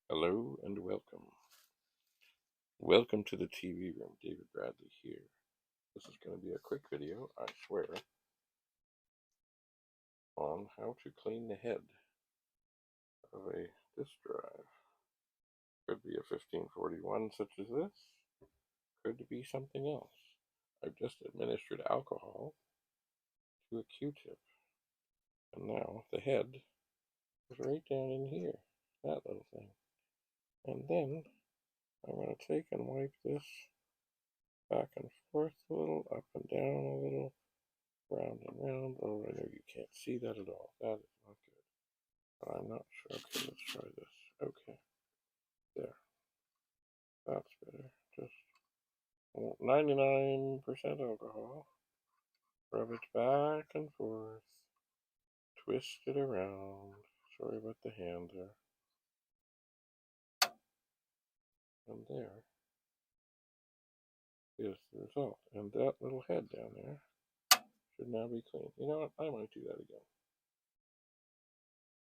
Hello and welcome. Welcome to the TV room. David Bradley here. This is going to be a quick video, I swear, on how to clean the head of a disk drive. Could be a 1541 such as this. Could be something else. I've just administered alcohol to a Q-tip. And now the head is right down in here. That little thing. And then I'm going to take and wipe this back and forth a little, up and down a little, round and round. Oh, I know you can't see that at all. That is not good. But I'm not sure. Okay, let's try this. Okay, there. That's better. Just 99% alcohol. Rub it back and forth. Twist it around. Sorry about the hand there. And there is the result. And that little head down there should now be clean. You know what? I might do that again.